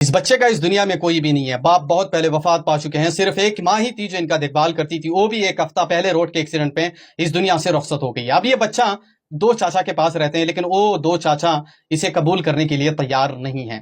اس بچے کا اس دنیا میں کوئی بھی نہیں ہے، باپ بہت پہلے وفات پا چکے ہیں، صرف ایک ماں ہی تھی جو ان کا دیکھ بھال کرتی تھی، وہ بھی ایک ہفتہ پہلے روڈ کے ایکسیڈنٹ پہ اس دنیا سے رخصت ہو گئی۔ اب یہ بچہ دو چاچا کے پاس رہتے ہیں، لیکن وہ دو چاچا اسے قبول کرنے کے لیے تیار نہیں ہیں۔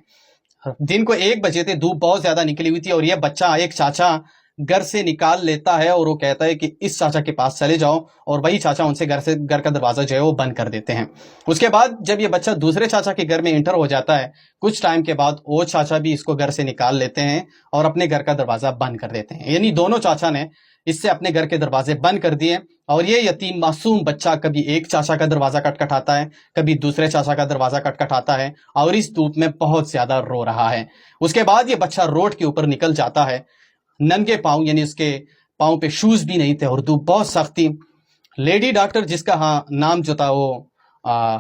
دن کو 1 بجے تھے، دھوپ بہت زیادہ نکلی ہوئی تھی، اور یہ بچہ ایک چاچا گھر سے نکال لیتا ہے اور وہ کہتا ہے کہ اس چاچا کے پاس چلے جاؤ، اور وہی چاچا ان سے گھر کا دروازہ جو ہے وہ بند کر دیتے ہیں۔ اس کے بعد جب یہ بچہ دوسرے چاچا کے گھر میں انٹر ہو جاتا ہے، کچھ ٹائم کے بعد وہ چاچا بھی اس کو گھر سے نکال لیتے ہیں اور اپنے گھر کا دروازہ بند کر دیتے ہیں، یعنی دونوں چاچا نے اس سے اپنے گھر کے دروازے بند کر دیے، اور یہ یتیم معصوم بچہ کبھی ایک چاچا کا دروازہ کٹکھٹاتا ہے، کبھی دوسرے چاچا کا دروازہ کٹکھٹاتا ہے، اور اس دھوپ میں بہت زیادہ رو رہا ہے۔ اس کے بعد یہ بچہ روڈ کے اوپر نکل جاتا ہے ننگے پاؤں، یعنی اس کے پاؤں پہ شوز بھی نہیں تھے اور دھوپ بہت سخت تھی۔ لیڈی ڈاکٹر جس کا نام جو تھا وہ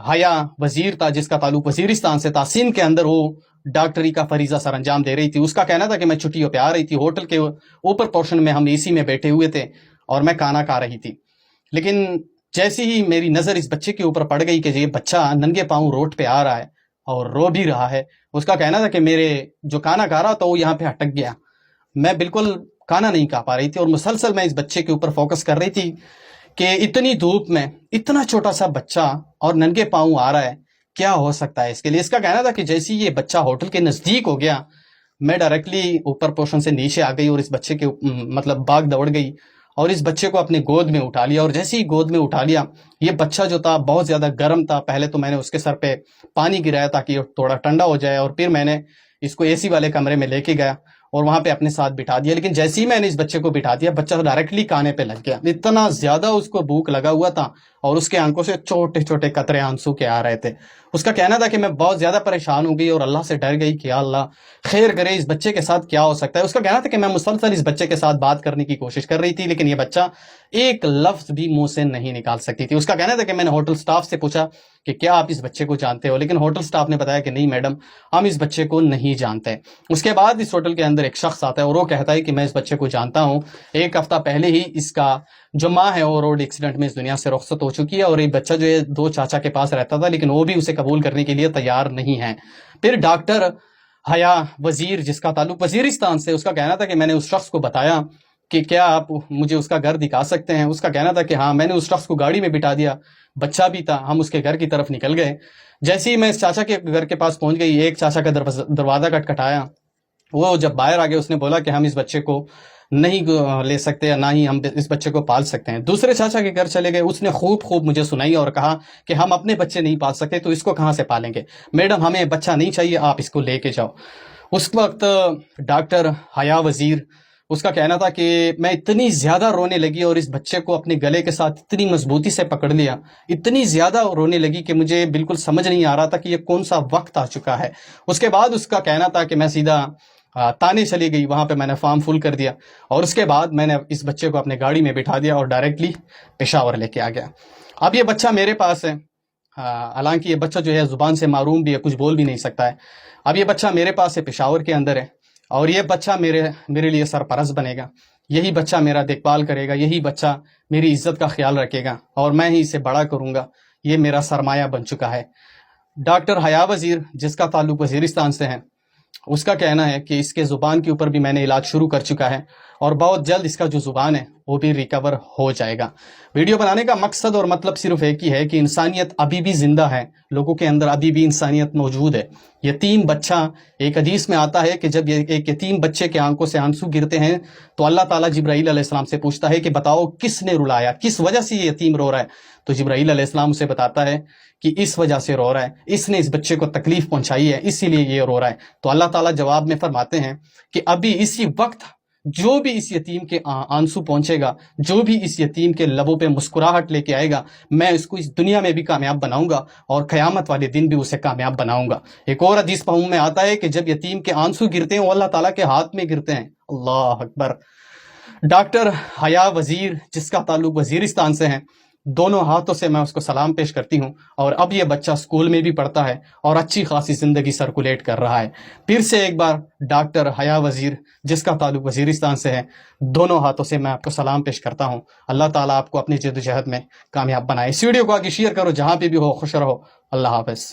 حیا وزیر تھا، جس کا تعلق وزیرستان سے تھا، سندھ کے اندر وہ ڈاکٹری کا فریضہ سر انجام دے رہی تھی۔ اس کا کہنا تھا کہ میں چھٹیوں پہ آ رہی تھی، ہوٹل کے اوپر پورشن میں ہم AC میں بیٹھے ہوئے تھے اور میں کھانا کھا رہی تھی، لیکن جیسے ہی میری نظر اس بچے کے اوپر پڑ گئی کہ یہ بچہ ننگے پاؤں روڈ پہ آ رہا ہے اور رو بھی رہا ہے، اس کا کہنا تھا کہ میرے جو کھانا کھا رہا تھا وہ یہاں پہ اٹک گیا، میں بالکل کھانا نہیں کھا پا رہی تھی، اور مسلسل میں اس بچے کے اوپر فوکس کر رہی تھی کہ اتنی دھوپ میں اتنا چھوٹا سا بچہ اور ننگے پاؤں آ رہا ہے، کیا ہو سکتا ہے اس کے لیے۔ اس کا کہنا تھا کہ جیسے یہ بچہ ہوٹل کے نزدیک ہو گیا، میں ڈائریکٹلی اوپر پورشن سے نیچے آ گئی اور اس بچے کے مطلب بھاگ دوڑ گئی اور اس بچے کو اپنے گود میں اٹھا لیا، اور جیسے ہی گود میں اٹھا لیا، یہ بچہ جو تھا بہت زیادہ گرم تھا۔ پہلے تو میں نے اس کے سر پہ پانی گرایا تاکہ یہ تھوڑا ٹھنڈا ہو جائے، اور پھر میں نے اس کو AC والے کمرے میں لے کے گیا اور وہاں پہ اپنے ساتھ بٹھا دیا، لیکن جیسے ہی میں نے اس بچے کو بٹھا دیا، بچہ ڈائریکٹلی کانے پہ لگ گیا۔ اتنا زیادہ اس کو بھوک لگا ہوا تھا اور اس کے آنکھوں سے چھوٹے چھوٹے قطرے آنسو کے آ رہے تھے۔ اس کا کہنا تھا کہ میں بہت زیادہ پریشان ہو گئی اور اللہ سے ڈر گئی کہ یا اللہ خیر کرے، اس بچے کے ساتھ کیا ہو سکتا ہے۔ اس کا کہنا تھا کہ میں مسلسل اس بچے کے ساتھ بات کرنے کی کوشش کر رہی تھی، لیکن یہ بچہ ایک لفظ بھی منہ سے نہیں نکال سکتی تھی۔ اس کا کہنا تھا کہ میں نے ہوٹل سٹاف سے پوچھا کہ کیا آپ اس بچے کو جانتے ہو، لیکن ہوٹل سٹاف نے بتایا کہ نہیں میڈم، ہم اس بچے کو نہیں جانتے۔ اس کے بعد اس ہوٹل کے اندر ایک شخص آتا ہے اور وہ کہتا ہے کہ میں اس بچے کو جانتا ہوں، 1 ہفتہ پہلے ہی اس کا جو ماں ہے وہ روڈ ایکسیڈنٹ میں اس دنیا سے رخصت ہو چکی ہے، اور یہ بچہ جو ہے 2 چاچا کے پاس رہتا تھا، لیکن وہ بھی اسے قبول کرنے کے لیے تیار نہیں ہے۔ پھر ڈاکٹر حیا وزیر جس کا تعلق وزیرستان سے، اس کا کہنا تھا کہ میں نے اس شخص کو بتایا کہ کیا آپ مجھے اس کا گھر دکھا سکتے ہیں۔ اس کا کہنا تھا کہ ہاں، میں نے اس شخص کو گاڑی میں بٹھا دیا، بچہ بھی تھا، ہم اس کے گھر کی طرف نکل گئے۔ جیسے ہی میں اس چاچا کے گھر کے پاس پہنچ گئی، ایک چاچا کا دروازہ کٹکھٹایا، وہ جب باہر آ گئے اس نے بولا کہ ہم اس بچے کو نہیں لے سکتے، یا نہ ہی ہم اس بچے کو پال سکتے ہیں۔ دوسرے چاچا کے گھر چلے گئے، اس نے خوب مجھے سنائی اور کہا کہ ہم اپنے بچے نہیں پال سکتے تو اس کو کہاں سے پالیں گے، میڈم ہمیں بچہ نہیں چاہیے، آپ اس کو لے کے جاؤ۔ اس وقت ڈاکٹر حیا وزیر، اس کا کہنا تھا کہ میں اتنی زیادہ رونے لگی اور اس بچے کو اپنے گلے کے ساتھ اتنی مضبوطی سے پکڑ لیا، اتنی زیادہ رونے لگی کہ مجھے بالکل سمجھ نہیں آ رہا تھا کہ یہ کون سا وقت آ چکا ہے۔ اس کے بعد اس کا کہنا تھا کہ میں سیدھا تانے چلی گئی، وہاں پہ میں نے فارم فل کر دیا، اور اس کے بعد میں نے اس بچے کو اپنے گاڑی میں بٹھا دیا اور ڈائریکٹلی پشاور لے کے آ گیا۔ اب یہ بچہ میرے پاس ہے، حالانکہ یہ بچہ جو ہے زبان سے معروم بھی ہے، کچھ بول بھی نہیں سکتا ہے۔ اب یہ بچہ میرے پاس ہے، پشاور کے اندر ہے، اور یہ بچہ میرے لیے سرپرست بنے گا، یہی بچہ میرا دیکھ بھال کرے گا، یہی بچہ میری عزت کا خیال رکھے گا، اور میں ہی اسے بڑا کروں گا، یہ میرا سرمایہ بن چکا ہے۔ ڈاکٹر حیا وزیر جس کا تعلق وزیرستان سے ہے، اس کا کہنا ہے کہ اس کے زبان کے اوپر بھی میں نے علاج شروع کر چکا ہے، اور بہت جلد اس کا جو زبان ہے وہ بھی ریکور ہو جائے گا۔ ویڈیو بنانے کا مقصد اور مطلب صرف ایک ہی ہے کہ انسانیت ابھی بھی زندہ ہے، لوگوں کے اندر ابھی بھی انسانیت موجود ہے۔ یتیم بچہ، ایک حدیث میں آتا ہے کہ جب ایک یتیم بچے کے آنکھوں سے آنسو گرتے ہیں تو اللہ تعالیٰ جبرائیل علیہ السلام سے پوچھتا ہے کہ بتاؤ کس نے رلایا، کس وجہ سے یہ یتیم رو رہا ہے، تو جبرائیل علیہ السلام اسے بتاتا ہے کہ اس وجہ سے رو رہا ہے، اس نے اس بچے کو تکلیف پہنچائی ہے، اسی لیے یہ رو رہا ہے۔ تو اللہ تعالیٰ جواب میں فرماتے ہیں کہ ابھی اسی وقت جو بھی اس یتیم کے آنسو پہنچے گا، جو بھی اس یتیم کے لبوں پہ مسکراہٹ لے کے آئے گا، میں اس کو اس دنیا میں بھی کامیاب بناؤں گا اور قیامت والے دن بھی اسے کامیاب بناؤں گا۔ ایک اور حدیث پاؤں میں آتا ہے کہ جب یتیم کے آنسو گرتے ہیں وہ اللہ تعالیٰ کے ہاتھ میں گرتے ہیں۔ اللہ اکبر۔ ڈاکٹر حیا وزیر جس کا تعلق وزیرستان سے ہے، دونوں ہاتھوں سے میں اس کو سلام پیش کرتی ہوں، اور اب یہ بچہ اسکول میں بھی پڑھتا ہے اور اچھی خاصی زندگی سرکولیٹ کر رہا ہے۔ پھر سے ایک بار ڈاکٹر حیا وزیر جس کا تعلق وزیرستان سے ہے، دونوں ہاتھوں سے میں آپ کو سلام پیش کرتا ہوں۔ اللہ تعالیٰ آپ کو اپنی جد و جہد میں کامیاب بنائے۔ اس ویڈیو کو آگے شیئر کرو، جہاں پہ بھی ہو خوش رہو۔ اللہ حافظ۔